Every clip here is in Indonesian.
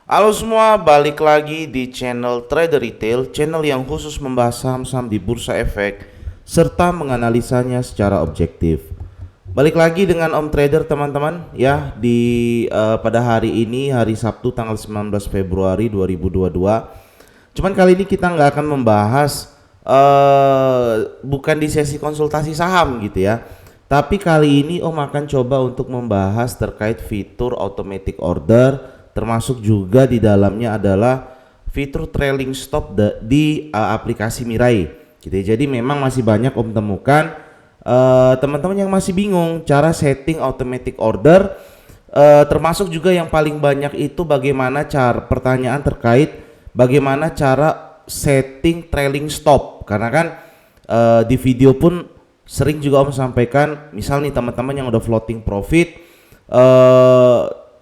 Halo semua, balik lagi di channel Trader Retail, channel yang khusus membahas saham-saham di Bursa Efek serta menganalisanya secara objektif. Balik lagi dengan Om Trader teman-teman ya pada hari ini hari Sabtu tanggal 19 Februari 2022. Cuman kali ini kita nggak akan membahas bukan di sesi konsultasi saham gitu ya. Tapi kali ini Om akan coba untuk membahas terkait fitur automatic order, termasuk juga di dalamnya adalah fitur trailing stop di aplikasi Mirai gitu ya. Jadi memang masih banyak Om temukan teman-teman yang masih bingung cara setting automatic order, termasuk juga yang paling banyak itu bagaimana cara pertanyaan terkait bagaimana cara setting trailing stop, karena kan di video pun sering juga Om sampaikan, misal nih teman-teman yang udah floating profit,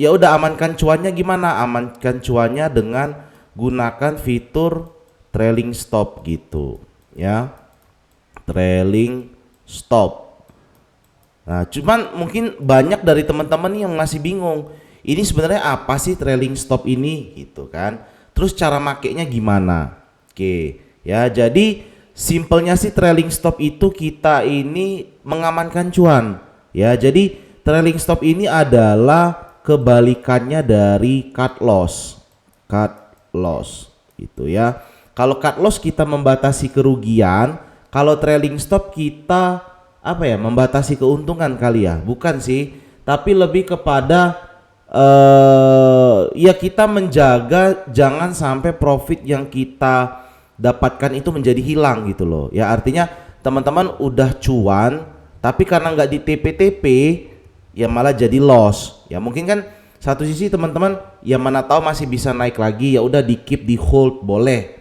ya udah amankan cuannya gimana? Amankan cuannya dengan gunakan fitur trailing stop gitu ya. Trailing stop. Nah, cuman mungkin banyak dari teman-teman yang masih bingung. Ini sebenarnya apa sih trailing stop ini gitu kan? Terus cara makainya gimana? Oke, ya jadi simpelnya sih trailing stop itu kita ini mengamankan cuan. Ya, jadi trailing stop ini adalah kebalikannya dari cut loss. Cut loss gitu ya. Kalau cut loss kita membatasi kerugian, kalau trailing stop kita apa ya, membatasi keuntungan kali ya. Bukan sih, tapi lebih kepada ya kita menjaga jangan sampai profit yang kita dapatkan itu menjadi hilang gitu loh. Ya artinya teman-teman udah cuan tapi karena nggak di TP-TP ya malah jadi loss. Ya mungkin kan satu sisi teman-teman ya mana tahu masih bisa naik lagi, ya udah di keep, di hold, boleh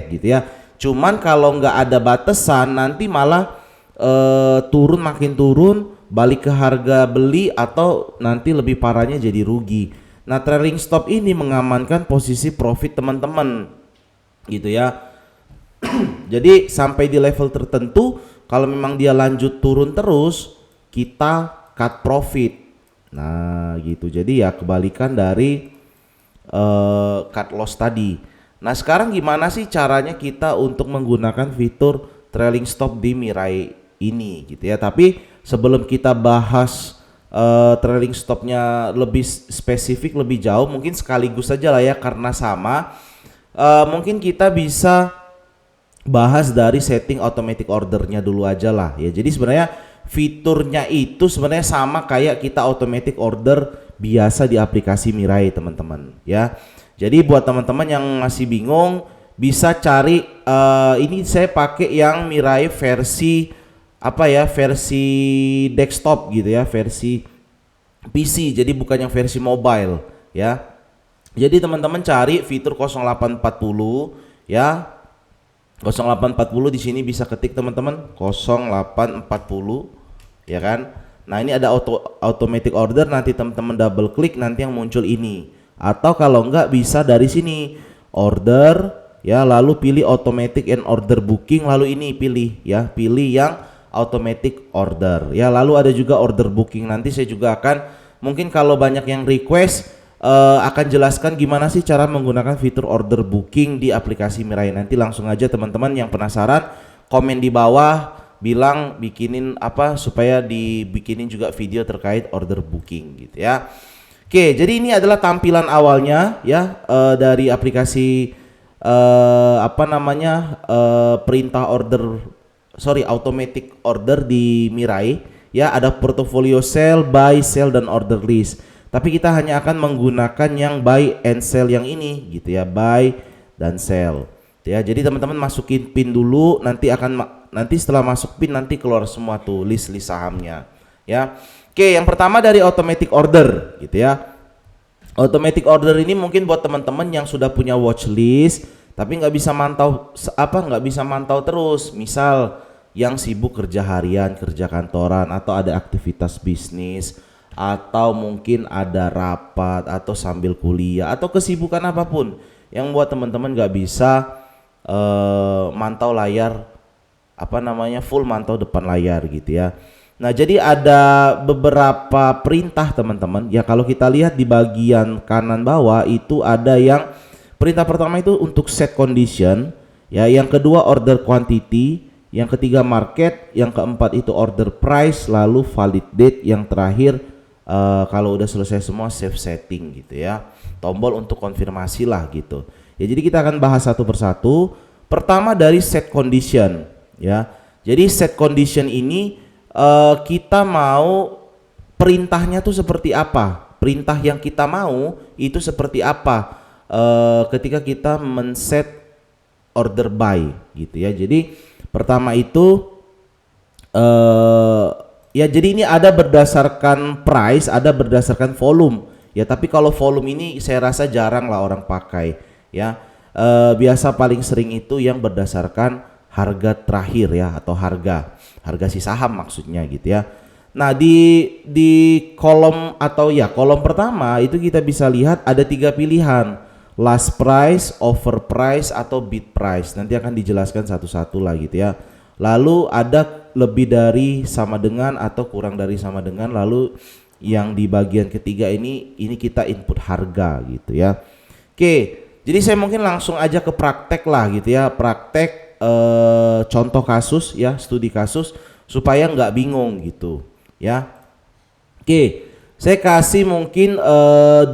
gitu ya. Cuman kalau nggak ada batasan nanti malah turun, makin turun balik ke harga beli atau nanti lebih parahnya jadi rugi. Nah trailing stop ini mengamankan posisi profit teman-teman gitu ya. Jadi sampai di level tertentu kalau memang dia lanjut turun terus kita cut profit. Nah gitu, jadi ya kebalikan dari cut loss tadi. Nah sekarang gimana sih caranya kita untuk menggunakan fitur trailing stop di Mirai ini gitu ya. Tapi sebelum kita bahas trailing stopnya lebih spesifik, lebih jauh, mungkin sekaligus saja lah ya karena sama, mungkin kita bisa bahas dari setting automatic ordernya dulu aja lah ya. Jadi sebenarnya fiturnya itu sebenarnya sama kayak kita automatic order biasa di aplikasi Mirai teman-teman ya. Jadi buat teman-teman yang masih bingung bisa cari, ini saya pakai yang Mirai versi apa ya, versi desktop gitu ya, versi PC, jadi bukan yang versi mobile ya. Jadi teman-teman cari fitur 0840 ya. 0840 di sini bisa ketik teman-teman 0840 ya kan. Nah, ini ada automatic order, nanti teman-teman double klik nanti yang muncul ini. Atau kalau enggak bisa dari sini order ya, lalu pilih automatic and order booking, lalu ini pilih ya, pilih yang automatic order ya. Lalu ada juga order booking, nanti saya juga akan mungkin kalau banyak yang request akan jelaskan gimana sih cara menggunakan fitur order booking di aplikasi Mirai. Nanti langsung aja teman-teman yang penasaran komen di bawah bilang bikinin apa supaya dibikinin juga video terkait order booking gitu ya. Oke, jadi ini adalah tampilan awalnya ya dari aplikasi perintah order, automatic order di Mirai ya. Ada portfolio sell, buy, sell dan order list. Tapi kita hanya akan menggunakan yang buy and sell yang ini gitu ya, buy dan sell. Ya, jadi teman-teman masukin pin dulu, nanti setelah masuk pin nanti keluar semua tuh list sahamnya ya. Oke, yang pertama dari automatic order gitu ya. Automatic order ini mungkin buat teman-teman yang sudah punya watch list tapi nggak bisa mantau terus. Misal yang sibuk kerja harian, kerja kantoran, atau ada aktivitas bisnis, atau mungkin ada rapat atau sambil kuliah atau kesibukan apapun yang buat teman-teman nggak bisa mantau layar full mantau depan layar gitu ya. Nah, jadi ada beberapa perintah teman-teman. Ya kalau kita lihat di bagian kanan bawah itu ada yang perintah pertama itu untuk set condition, ya, yang kedua order quantity, yang ketiga market, yang keempat itu order price, lalu valid date, yang terakhir kalau udah selesai semua save setting gitu ya. Tombol untuk konfirmasi lah gitu. Ya jadi kita akan bahas satu persatu. Pertama dari set condition ya. Jadi set condition ini kita mau perintahnya tuh seperti apa? Perintah yang kita mau itu seperti apa ketika kita men-set order buy gitu ya. Jadi pertama itu ya jadi ini ada berdasarkan price, ada berdasarkan volume. Ya tapi kalau volume ini saya rasa jarang lah orang pakai ya. Biasa paling sering itu yang berdasarkan harga terakhir ya, atau harga si saham maksudnya gitu ya. Nah di kolom atau ya kolom pertama itu kita bisa lihat ada 3 pilihan, last price, offer price, atau bid price. Nanti akan dijelaskan satu-satu lah gitu ya. Lalu ada lebih dari sama dengan atau kurang dari sama dengan. Lalu yang di bagian ketiga ini kita input harga gitu ya. Oke, jadi saya mungkin langsung aja ke praktek lah gitu ya. Praktek contoh kasus ya, studi kasus supaya nggak bingung gitu ya. Oke, saya kasih mungkin 2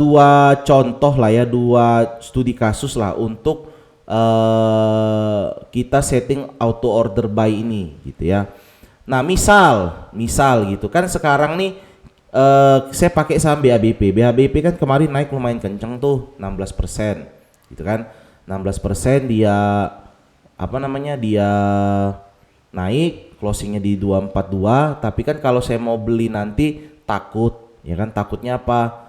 contoh lah ya, 2 studi kasus lah untuk kita setting auto order buy ini gitu ya. Nah misal gitu kan sekarang nih saya pakai saham BABP. BABP kan kemarin naik lumayan kenceng tuh 16% gitu kan. 16% dia dia naik, closingnya di 242. Tapi kan kalau saya mau beli nanti takut ya kan, takutnya apa?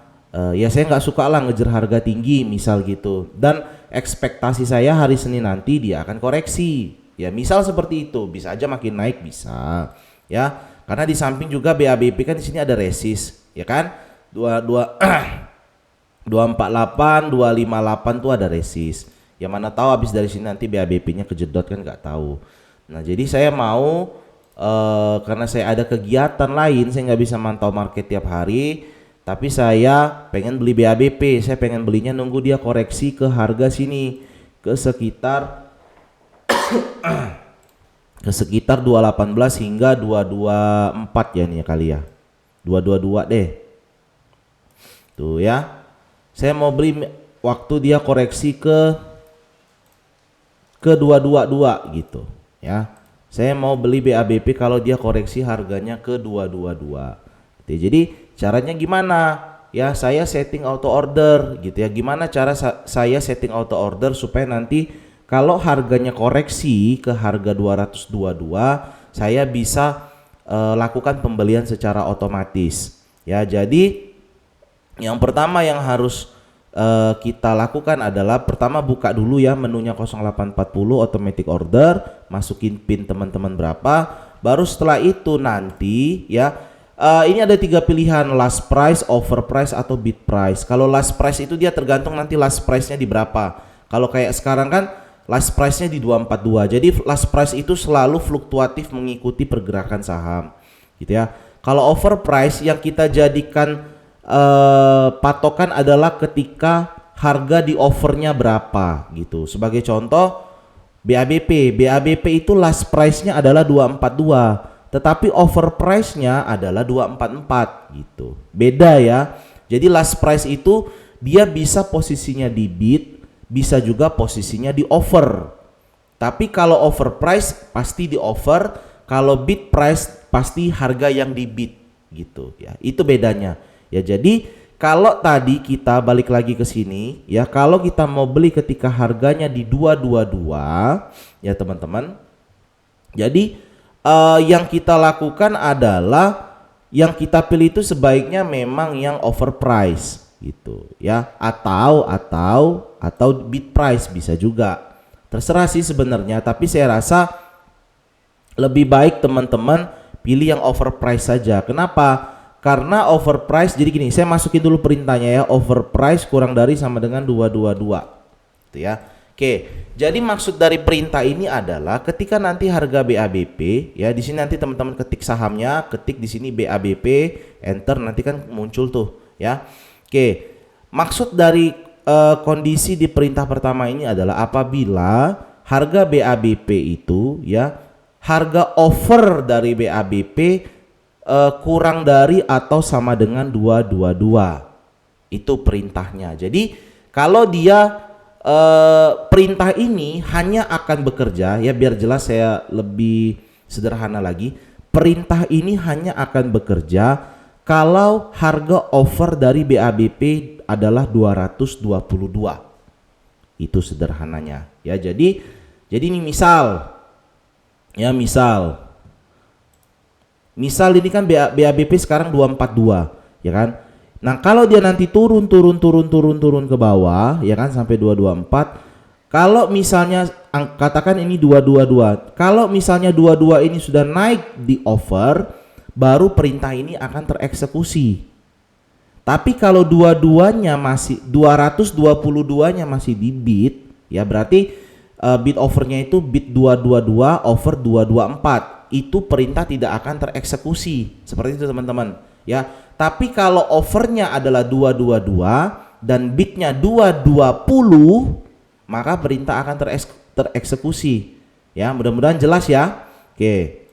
Ya saya nggak suka lah ngejar harga tinggi misal gitu, dan ekspektasi saya hari Senin nanti dia akan koreksi ya, misal seperti itu. Bisa aja makin naik bisa ya, karena di samping juga BABP kan di sini ada resist ya kan, 248 258 tuh ada resist ya, mana tahu habis dari sini nanti BABP-nya kejedot kan, nggak tahu. Nah jadi saya mau karena saya ada kegiatan lain, saya nggak bisa mantau market tiap hari, tapi saya pengen beli BABP. Saya pengen belinya nunggu dia koreksi ke harga sini, ke sekitar 218 hingga 224 ya, nih kali ya, 222 deh tuh ya. Saya mau beli waktu dia koreksi ke 222 gitu ya. Saya mau beli BABP kalau dia koreksi harganya ke 222. Jadi caranya gimana? Ya saya setting auto order gitu ya. Gimana cara saya setting auto order supaya nanti kalau harganya koreksi ke harga 222 saya bisa lakukan pembelian secara otomatis. Ya jadi yang pertama yang harus kita lakukan adalah pertama buka dulu ya menunya 0840 automatic order, masukin pin teman-teman berapa, baru setelah itu nanti ya ini ada 3 pilihan, last price, offer price, atau bid price. Kalau last price itu dia tergantung nanti last price-nya di berapa. Kalau kayak sekarang kan last price-nya di 242. Jadi last price itu selalu fluktuatif mengikuti pergerakan saham gitu ya. Kalau offer price yang kita jadikan patokan adalah ketika harga di offernya berapa gitu. Sebagai contoh BABP itu last price-nya adalah 242. Tetapi offer price-nya adalah 244 gitu. Beda ya. Jadi last price itu dia bisa posisinya di bid, bisa juga posisinya di offer. Tapi kalau offer price pasti di offer, kalau bid price pasti harga yang di bid gitu ya. Itu bedanya. Ya jadi kalau tadi kita balik lagi ke sini ya, kalau kita mau beli ketika harganya di 222 ya teman-teman. Jadi yang kita lakukan adalah yang kita pilih itu sebaiknya memang yang overprice gitu ya, atau bid price bisa juga, terserah sih sebenarnya, tapi saya rasa lebih baik teman-teman pilih yang overprice saja. Kenapa? Karena overprice, jadi gini, saya masukin dulu perintahnya ya, overprice kurang dari sama dengan 222 gitu ya. Oke, jadi maksud dari perintah ini adalah ketika nanti harga BABP, ya di sini nanti teman-teman ketik sahamnya, ketik di sini BABP, enter, nanti kan muncul tuh, ya. Oke, maksud dari kondisi di perintah pertama ini adalah apabila harga BABP itu, ya, harga offer dari BABP kurang dari atau sama dengan 222. Itu perintahnya. Jadi kalau dia perintah ini hanya akan bekerja, ya biar jelas saya lebih sederhana lagi, perintah ini hanya akan bekerja kalau harga offer dari BABP adalah 222. Itu sederhananya, ya. Jadi ini misal, ya misal ini kan BABP sekarang 242, ya kan. Nah, kalau dia nanti turun ke bawah, ya kan, sampai 224. Kalau misalnya katakan ini 222. Kalau misalnya 22 ini sudah naik di offer, baru perintah ini akan tereksekusi. Tapi kalau dua-duanya masih 222-nya masih di bid, ya berarti bid offernya itu bid 222 offer 224. Itu perintah tidak akan tereksekusi. Seperti itu teman-teman, ya. Tapi kalau offernya adalah 222 dan bidnya 220, maka perintah akan tereksekusi. Ya, mudah-mudahan jelas ya. Oke.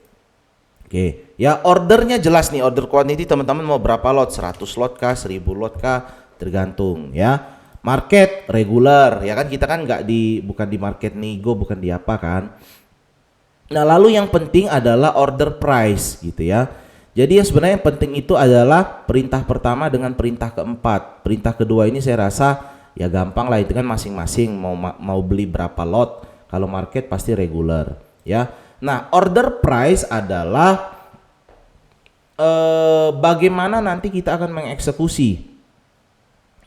Ya, ordernya jelas nih, order quantity teman-teman mau berapa lot? 100 lot kah, 1000 lot kah? Tergantung, ya. Market regular, ya kan, kita kan bukan di market nego, bukan di apa kan. Nah, lalu yang penting adalah order price gitu ya. Jadi yang sebenarnya yang penting itu adalah perintah pertama dengan perintah keempat. Perintah kedua ini saya rasa ya gampang lah, itu kan masing-masing mau beli berapa lot. Kalau market pasti regular, ya. Nah, order price adalah bagaimana nanti kita akan mengeksekusi,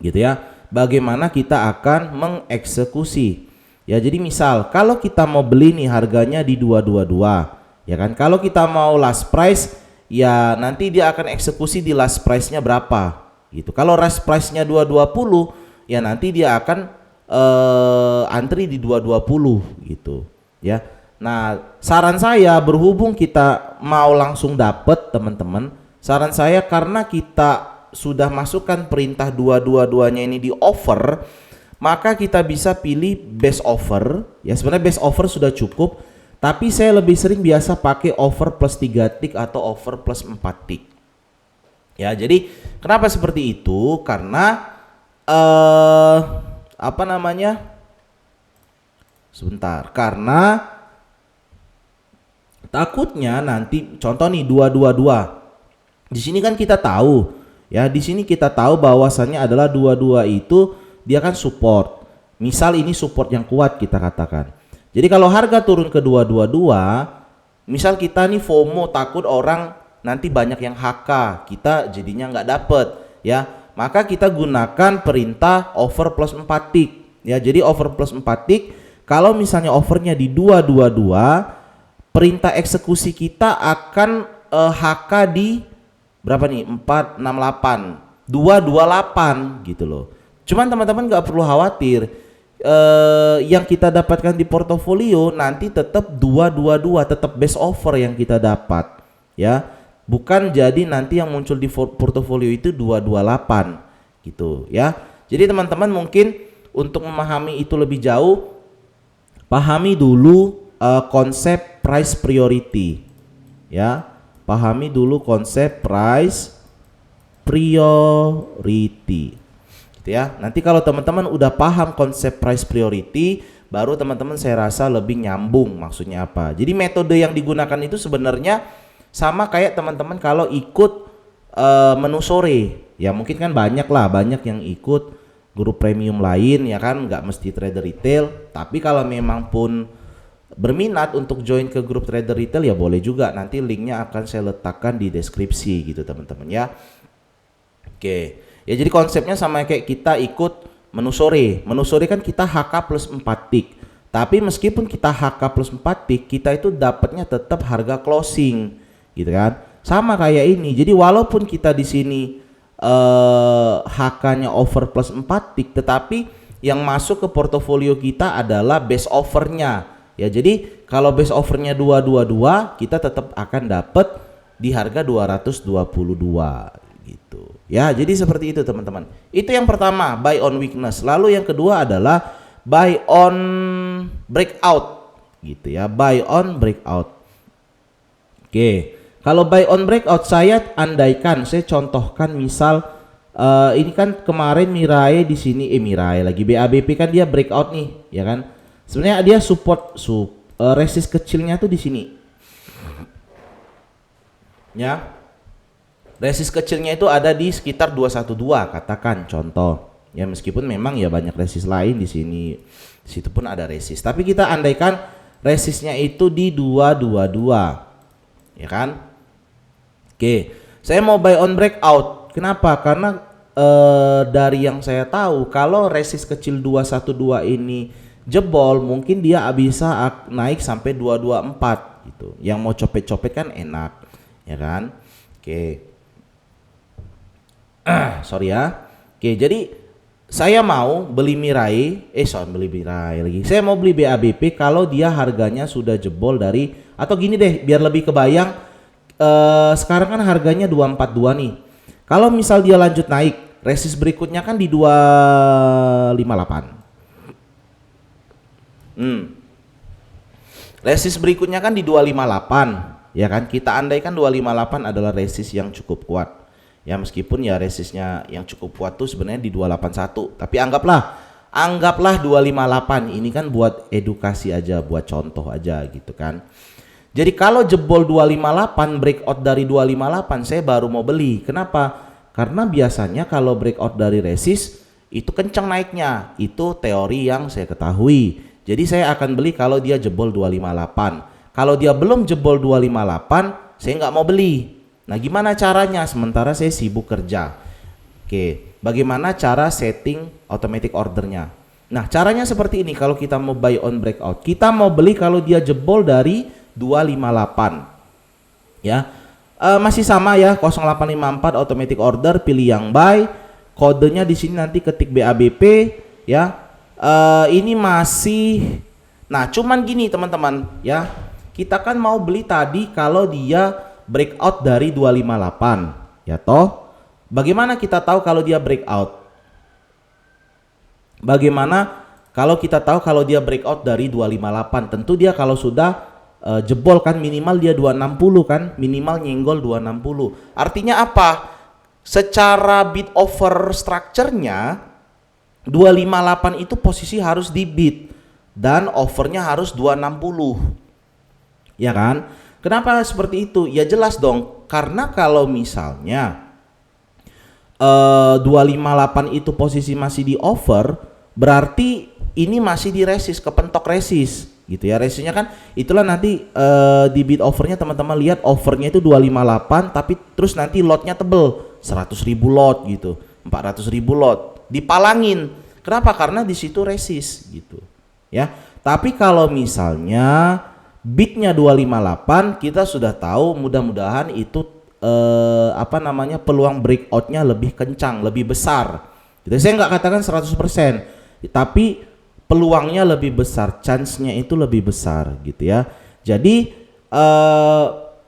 gitu ya. Bagaimana kita akan mengeksekusi. Ya, jadi misal kalau kita mau beli nih harganya di 222, ya kan. Kalau kita mau last price, ya nanti dia akan eksekusi di last price-nya berapa gitu. Kalau last price-nya 220, ya nanti dia akan antri di 220 gitu, ya. Nah, saran saya berhubung kita mau langsung dapet teman-teman, saran saya karena kita sudah masukkan perintah 222-nya ini di offer, maka kita bisa pilih best offer. Ya sebenarnya best offer sudah cukup, tapi saya lebih sering biasa pakai offer plus 3 tick atau offer plus 4 tick. Ya, jadi kenapa seperti itu? Karena karena takutnya nanti contoh nih 222. Di sini kan kita tahu, ya, di sini kita tahu bahwasannya adalah 22 itu dia kan support. Misal ini support yang kuat kita katakan. Jadi kalau harga turun ke 222, misal kita nih FOMO takut orang nanti banyak yang HK, kita jadinya nggak dapet, ya. Maka kita gunakan perintah offer plus 4 tick. Ya, jadi offer plus 4 tick, kalau misalnya offernya di 222, perintah eksekusi kita akan HK di berapa nih? 468, 228 gitu loh. Cuman teman-teman nggak perlu khawatir. Yang kita dapatkan di portofolio nanti tetap 222, tetap best offer yang kita dapat, ya. Bukan jadi nanti yang muncul di portofolio itu 228 gitu, ya. Jadi teman-teman mungkin untuk memahami itu lebih jauh, pahami dulu konsep price priority, ya. Pahami dulu konsep price priority, gitu ya. Nanti kalau teman-teman udah paham konsep price priority, baru teman-teman saya rasa lebih nyambung maksudnya apa. Jadi metode yang digunakan itu sebenarnya sama kayak teman-teman kalau ikut menu sore, ya mungkin kan banyak yang ikut grup premium lain, ya kan, nggak mesti trader retail. Tapi kalau memang pun berminat untuk join ke grup trader retail, ya boleh juga, nanti linknya akan saya letakkan di deskripsi gitu teman-teman, ya. Oke, ya jadi konsepnya sama kayak kita ikut menu sore. Menu sore kan kita HK plus 4 tick. Tapi meskipun kita HK plus 4 tick, kita itu dapatnya tetap harga closing, gitu kan. Sama kayak ini. Jadi walaupun kita di sini HK-nya over plus 4 tick, tetapi yang masuk ke portofolio kita adalah base offernya. Ya, jadi kalau base offernya 222, kita tetap akan dapat di harga 222 gitu. Ya, jadi seperti itu teman-teman. Itu yang pertama, buy on weakness. Lalu yang kedua adalah buy on breakout gitu ya, buy on breakout. Oke, kalau buy on breakout saya andaikan, saya contohkan misal ini kan kemarin Mirai di sini, Mirai lagi BABP kan dia breakout nih, ya kan? Sebenarnya dia support resist kecilnya tuh di sini. Ya. Resist kecilnya itu ada di sekitar 212 katakan contoh. Ya meskipun memang ya banyak resist lain di sini. Di situ pun ada resist. Tapi kita andaikan resistnya itu di 222. Ya kan? Oke, saya mau buy on breakout. Kenapa? Karena dari yang saya tahu kalau resist kecil 212 ini jebol, mungkin dia bisa naik sampai 224 gitu. Yang mau copet-copet kan enak, ya kan? Oke. Sorry ya. Oke, jadi saya mau beli Mirai, beli Mirai lagi. Saya mau beli BABP kalau dia harganya sudah jebol dari, atau gini deh, biar lebih kebayang. Sekarang kan harganya 242 nih. Kalau misal dia lanjut naik, resist berikutnya kan di 258. Resist berikutnya kan di 258, ya kan? Kita andaikan 258 adalah resist yang cukup kuat. Ya meskipun ya resistnya yang cukup kuat tuh sebenarnya di 281, tapi anggaplah 258. Ini kan buat edukasi aja, buat contoh aja gitu kan. Jadi kalau jebol 258, breakout dari 258, saya baru mau beli. Kenapa? Karena biasanya kalau breakout dari resist itu kencang naiknya. Itu teori yang saya ketahui. Jadi saya akan beli kalau dia jebol 258. Kalau dia belum jebol 258, saya nggak mau beli. Nah gimana caranya? Sementara saya sibuk kerja. Oke, bagaimana cara setting automatic ordernya? Nah caranya seperti ini. Kalau kita mau buy on breakout, kita mau beli kalau dia jebol dari 258. Ya, masih sama ya, 0854 automatic order, pilih yang buy. Kodenya di sini nanti ketik BABP ya. Ini masih, nah cuman gini teman-teman ya, kita kan mau beli tadi kalau dia breakout dari 258 ya toh. Bagaimana kita tahu kalau dia breakout? Bagaimana kalau kita tahu kalau dia breakout dari 258? Tentu dia kalau sudah jebol kan minimal dia 260 kan, minimal nyenggol 260. Artinya apa? Secara bid over structure-nya 258 itu posisi harus di bid dan overnya harus 260. Ya kan? Kenapa seperti itu? Ya jelas dong, karena kalau misalnya 258 itu posisi masih di over, berarti ini masih di resist, kepentok resist gitu ya. Resistnya kan itulah nanti di bid overnya teman-teman lihat, overnya itu 258 tapi terus nanti lotnya tebel 100.000 lot gitu, 400.000 lot dipalangin. Kenapa? Karena di situ resist gitu ya. Tapi kalau misalnya bidnya 258, kita sudah tahu mudah-mudahan itu peluang breakoutnya lebih kencang, lebih besar. Jadi saya nggak katakan 100%, tapi peluangnya lebih besar, chance-nya itu lebih besar gitu ya. Jadi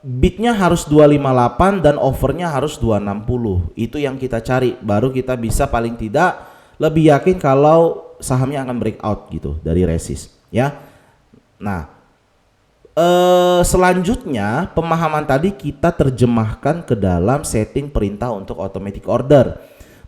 bidnya harus 258 dan overnya harus 260. Itu yang kita cari, baru kita bisa paling tidak lebih yakin kalau sahamnya akan breakout gitu dari resist ya. Nah selanjutnya pemahaman tadi kita terjemahkan ke dalam setting perintah untuk automatic order.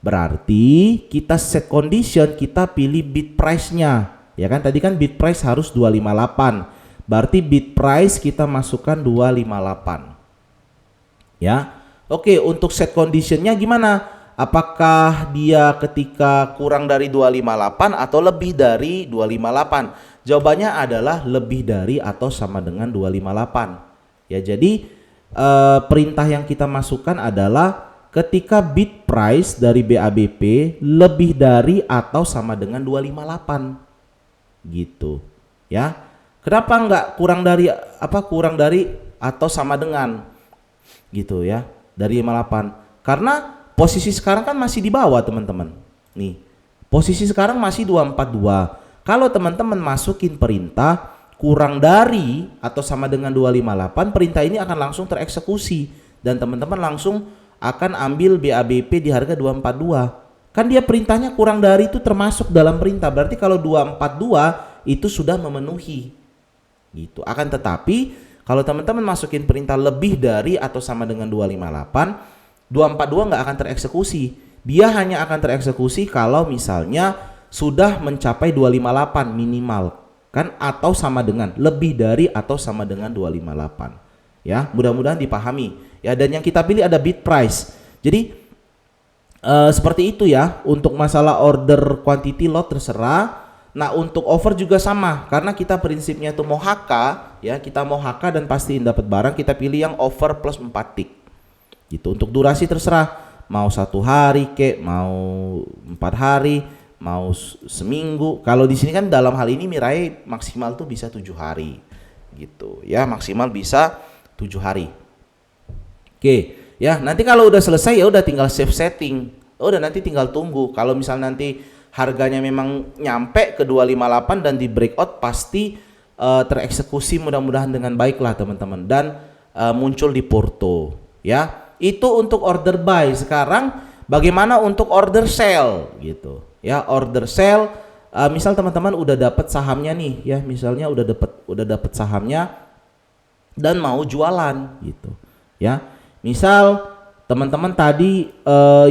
Berarti kita set condition, kita pilih bid price-nya. Ya kan tadi kan bid price harus 258. Berarti bid price kita masukkan 258. Ya. Oke, untuk set condition-nya gimana? Apakah dia ketika kurang dari 258 atau lebih dari 258? Jawabannya adalah lebih dari atau sama dengan 258. Ya, jadi perintah yang kita masukkan adalah ketika bid price dari BABP lebih dari atau sama dengan 258. Gitu. Ya. Kenapa enggak kurang dari atau sama dengan gitu ya, dari 58? Karena posisi sekarang kan masih di bawah teman-teman. Nih, Posisi sekarang masih 242. Kalau teman-teman masukin perintah kurang dari atau sama dengan 258, perintah ini akan langsung tereksekusi dan teman-teman langsung akan ambil BABP di harga 242. Kan dia perintahnya kurang dari itu termasuk dalam perintah. Berarti kalau 242 itu sudah memenuhi. Gitu. Akan tetapi kalau teman-teman masukin perintah lebih dari atau sama dengan 258, 242 nggak akan tereksekusi. Dia hanya akan tereksekusi kalau misalnya sudah mencapai 258 minimal kan, atau sama dengan, lebih dari atau sama dengan 258. Ya, mudah-mudahan dipahami. Ya, dan yang kita pilih ada bid price. Jadi seperti itu ya untuk masalah order quantity lot terserah. Nah, untuk offer juga sama karena kita prinsipnya itu mau HK ya, kita mau HK dan pastiin dapat barang, kita pilih yang offer plus 4 tick. Gitu. Untuk durasi terserah, mau 1 hari kek, mau 4 hari, mau seminggu. Kalau di sini kan dalam hal ini Mirai maksimal tuh bisa 7 hari. Gitu ya, maksimal bisa 7 hari. Oke, ya nanti kalau udah selesai ya udah tinggal save setting. Udah nanti tinggal tunggu. Kalau misal nanti harganya memang nyampe ke 258 dan di breakout pasti tereksekusi mudah-mudahan dengan baik lah teman-teman dan muncul di Porto ya. Itu untuk order buy. Sekarang bagaimana untuk order sell gitu ya. Order sell misal teman-teman udah dapat sahamnya nih ya, misalnya udah dapat sahamnya dan mau jualan gitu ya. Misal teman-teman tadi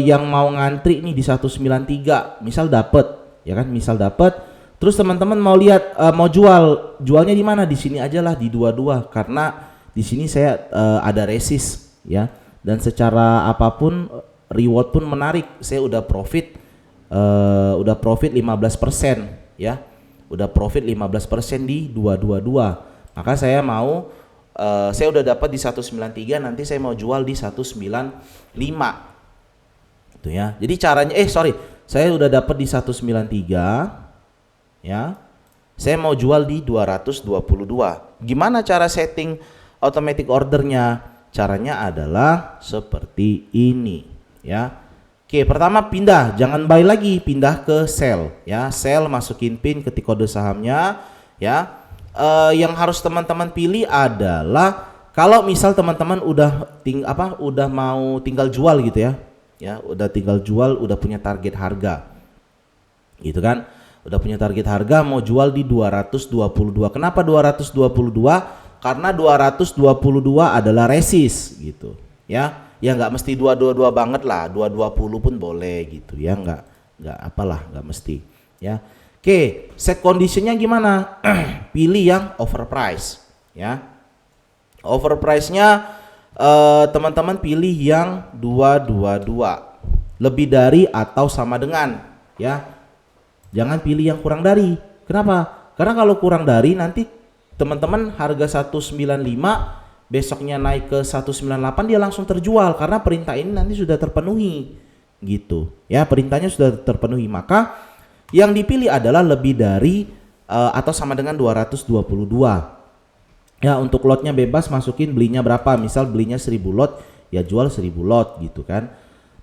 yang mau ngantri nih di 193 misal dapat ya kan, misal dapat, terus teman-teman mau lihat mau jualnya di mana, di sini aja lah di 22 karena di sini saya ada resist ya, dan secara apapun reward pun menarik, saya udah profit 15% ya, udah profit 15% di 222, maka saya mau saya udah dapat di 193, nanti saya mau jual di 195 itu ya. Jadi caranya saya udah dapat di 193 ya, saya mau jual di 222. Gimana cara setting automatic ordernya? Caranya adalah seperti ini ya. Oke, pertama pindah, jangan buy lagi, pindah ke sell ya. Sell, masukin pin, ketik kode sahamnya ya. Yang harus teman-teman pilih adalah kalau misal teman-teman udah mau tinggal jual gitu ya, udah tinggal jual, udah punya target harga gitu kan, udah punya target harga mau jual di 222. Kenapa 222? Karena 222 adalah resist gitu ya, nggak mesti 222 banget lah, 220 pun boleh gitu ya, nggak mesti ya. Oke, set conditionnya gimana? Pilih yang overprice ya. Overprice-nya teman-teman pilih yang 222, lebih dari atau sama dengan ya. Jangan pilih yang kurang dari. Kenapa? Karena kalau kurang dari nanti teman-teman harga 195 besoknya naik ke 198 dia langsung terjual karena perintah ini nanti sudah terpenuhi gitu ya, perintahnya sudah terpenuhi, maka yang dipilih adalah lebih dari atau sama dengan 222 ya. Untuk lotnya bebas, masukin belinya berapa, misal belinya 1000 lot ya jual 1000 lot gitu kan.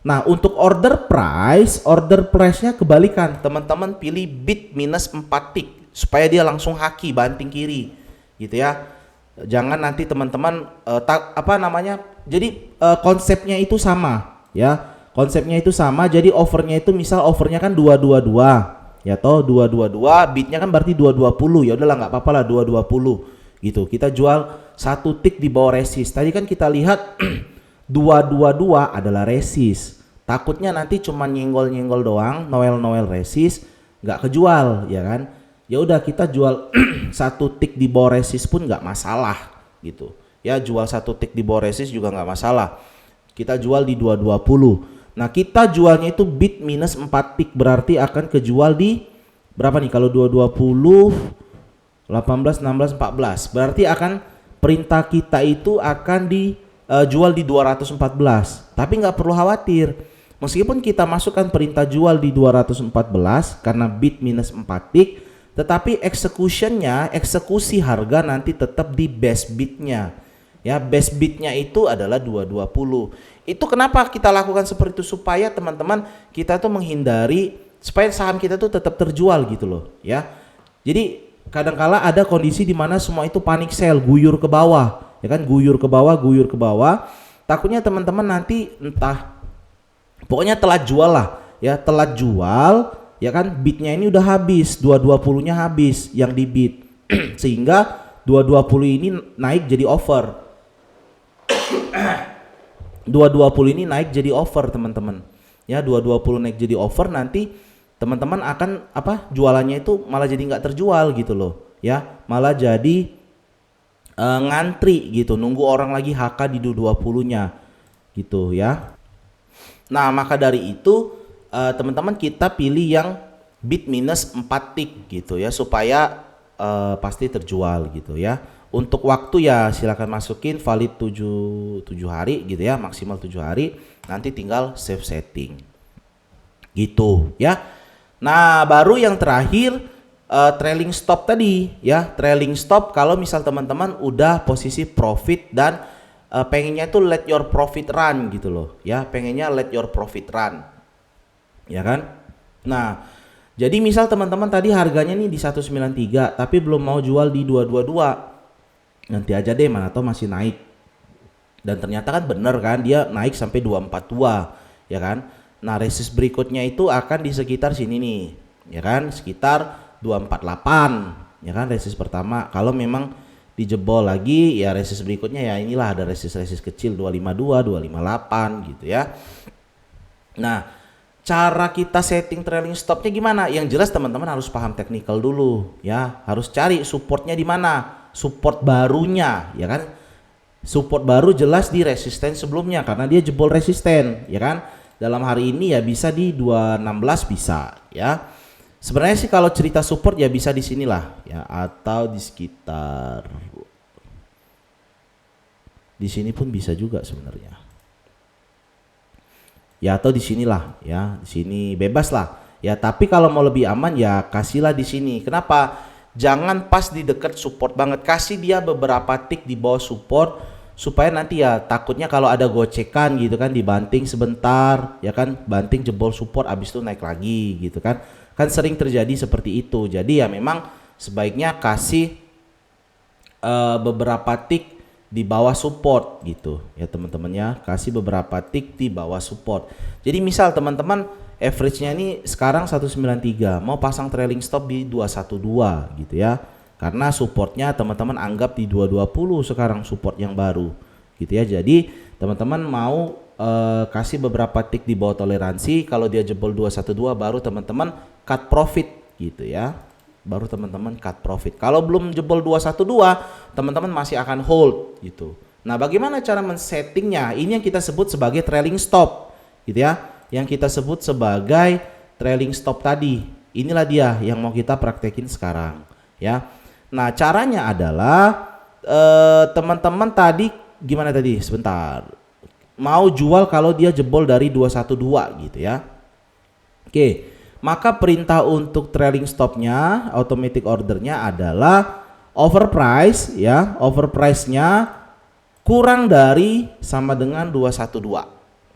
Nah, untuk order price-nya kebalikan, teman-teman pilih bid minus 4 tick supaya dia langsung haki banting kiri gitu ya. Jangan nanti teman-teman jadi konsepnya itu sama ya, konsepnya itu sama. Jadi offernya itu misal offernya kan 222 ya, toh 222 bidnya kan berarti 220, ya udahlah nggak apa-apa lah 220 gitu. Kita jual 1 tick di bawah resist. Tadi kan kita lihat 222 adalah resist, takutnya nanti cuma nyenggol doang, noel resist, nggak kejual ya kan. Ya udah kita jual 1 tick di bawah resist pun nggak masalah gitu ya, jual 1 tick di bawah resist juga nggak masalah, kita jual di 220. Nah, kita jualnya itu bid minus 4 tick, berarti akan kejual di berapa nih? Kalau 220 18 16 14, berarti akan perintah kita itu akan dijual di 214. Tapi nggak perlu khawatir, meskipun kita masukkan perintah jual di 214 karena bid minus 4 tick, tetapi eksekusi harga nanti tetap di best bidnya ya. Best bidnya itu adalah 220. Itu kenapa kita lakukan seperti itu, supaya teman-teman kita tuh menghindari supaya saham kita tuh tetap terjual gitu loh ya. Jadi kadangkala ada kondisi di mana semua itu panic sell, guyur ke bawah ya kan, guyur ke bawah. Takutnya teman-teman nanti entah pokoknya telat jual lah ya, telat jual ya kan, bidnya ini udah habis, 220-nya habis yang di bid sehingga 220 ini naik jadi over. 220 ini naik jadi over teman-teman ya, 220 naik jadi over, nanti teman-teman akan jualannya itu malah jadi nggak terjual gitu loh ya, malah jadi ngantri gitu, nunggu orang lagi HK di 220-nya gitu ya. Nah maka dari itu teman-teman kita pilih yang bid minus 4 tick gitu ya, supaya pasti terjual gitu ya. Untuk waktu ya silakan masukin valid 7 hari gitu ya, maksimal 7 hari, nanti tinggal save setting gitu ya. Nah baru yang terakhir trailing stop tadi ya. Trailing stop kalau misal teman-teman udah posisi profit dan pengennya itu let your profit run gitu loh ya, pengennya let your profit run ya kan. Nah jadi misal teman-teman tadi harganya nih di 193 tapi belum mau jual di 222, nanti aja deh, mana tahu masih naik, dan ternyata kan bener kan dia naik sampai 242 ya kan. Nah resist berikutnya itu akan di sekitar sini nih ya kan, sekitar 248 ya kan, resist pertama. Kalau memang dijebol lagi ya resist berikutnya ya inilah, ada resist kecil 252 258 gitu ya. Nah cara kita setting trailing stopnya gimana? Yang jelas teman-teman harus paham technical dulu ya, harus cari supportnya di mana, support barunya ya kan. Support baru jelas di resisten sebelumnya karena dia jebol resisten ya kan. Dalam hari ini ya bisa di 216 bisa ya. Sebenarnya sih kalau cerita support ya bisa di sinilah ya, atau di sekitar di sini pun bisa juga sebenarnya. Ya atau di sinilah ya, di sini bebas lah ya, tapi kalau mau lebih aman ya kasihlah di sini. Kenapa? Jangan pas di dekat support banget, kasih dia beberapa tick di bawah support supaya nanti ya takutnya kalau ada gocekan gitu kan, dibanting sebentar ya kan, banting jebol support abis itu naik lagi gitu kan, kan sering terjadi seperti itu. Jadi ya memang sebaiknya kasih beberapa tick di bawah support gitu ya teman-teman ya, kasih beberapa tick di bawah support. Jadi misal teman-teman average-nya ini sekarang 193, mau pasang trailing stop di 212 gitu ya, karena supportnya teman-teman anggap di 220 sekarang support yang baru gitu ya. Jadi teman-teman mau kasih beberapa tick di bawah toleransi, kalau dia jebol 212 baru teman-teman cut profit gitu ya, baru teman-teman cut profit. Kalau belum jebol 212 teman-teman masih akan hold gitu. Nah bagaimana cara men-settingnya? Ini yang kita sebut sebagai trailing stop gitu ya, yang kita sebut sebagai trailing stop tadi. Inilah dia yang mau kita praktekin sekarang ya. Nah caranya adalah teman-teman tadi gimana tadi, sebentar, mau jual kalau dia jebol dari 212 gitu ya. Oke, maka perintah untuk trailing stopnya, automatic ordernya adalah overprice ya, overprice-nya kurang dari sama dengan 212.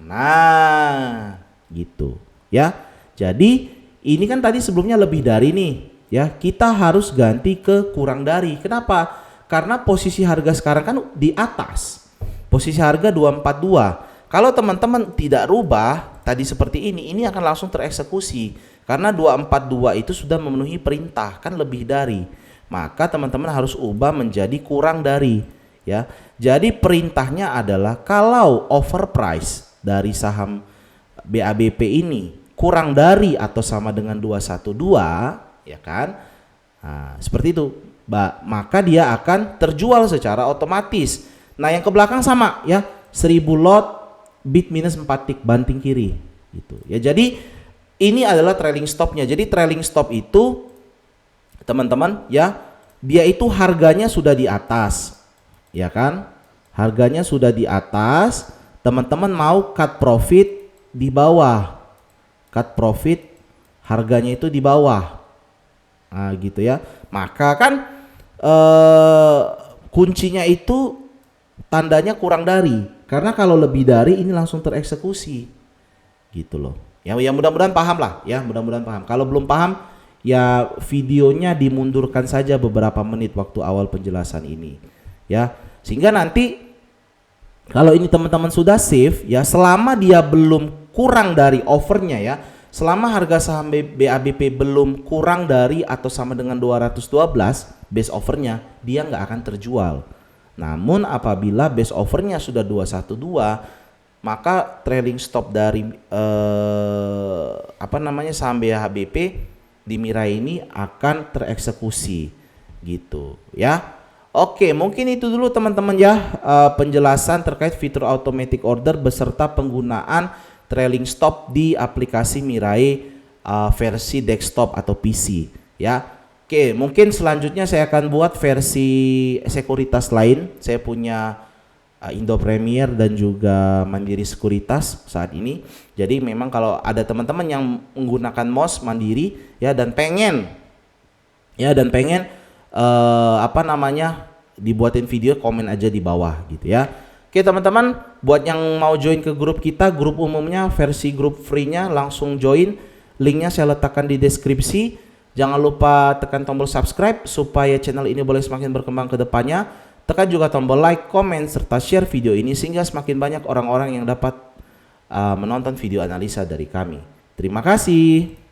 Nah gitu ya. Jadi ini kan tadi sebelumnya lebih dari nih ya, kita harus ganti ke kurang dari. Kenapa? Karena posisi harga sekarang kan di atas, posisi harga 242. Kalau teman-teman tidak rubah tadi seperti ini akan langsung tereksekusi. Karena 242 itu sudah memenuhi perintah, kan lebih dari. Maka teman-teman harus ubah menjadi kurang dari ya. Jadi perintahnya adalah kalau overprice dari saham BABP ini kurang dari atau sama dengan 212 ya kan. Nah, seperti itu. Maka dia akan terjual secara otomatis. Nah, yang ke belakang sama ya. 1000 lot bid minus 4 tick banting kiri gitu. Ya jadi ini adalah trailing stopnya. Jadi trailing stop itu teman-teman ya, dia itu harganya sudah di atas ya kan, harganya sudah di atas, teman-teman mau cut profit di bawah, cut profit harganya itu di bawah, nah gitu ya. Maka kan kuncinya itu tandanya kurang dari, karena kalau lebih dari ini langsung tereksekusi gitu loh Ya mudah-mudahan paham lah ya, mudah-mudahan paham. Kalau belum paham ya videonya dimundurkan saja beberapa menit waktu awal penjelasan ini ya. Sehingga nanti kalau ini teman-teman sudah save ya, selama dia belum kurang dari offernya ya, selama harga saham BABP belum kurang dari atau sama dengan 212 base offernya, dia nggak akan terjual. Namun apabila base offernya sudah 212, maka trailing stop dari saham BHBP di Mirai ini akan tereksekusi gitu ya. Oke, mungkin itu dulu teman-teman ya, penjelasan terkait fitur automatic order beserta penggunaan trailing stop di aplikasi Mirai versi desktop atau PC ya. Oke, mungkin selanjutnya saya akan buat versi sekuritas lain. Saya punya Indo Premier dan juga Mandiri Sekuritas saat ini. Jadi memang kalau ada teman-teman yang menggunakan MOS Mandiri ya dan pengen dibuatin video, komen aja di bawah gitu ya. Oke teman-teman, buat yang mau join ke grup kita, grup umumnya versi grup free-nya langsung join. Linknya saya letakkan di deskripsi. Jangan lupa tekan tombol subscribe supaya channel ini boleh semakin berkembang ke depannya. Tekan juga tombol like, komen, serta share video ini sehingga semakin banyak orang-orang yang dapat menonton video analisa dari kami. Terima kasih.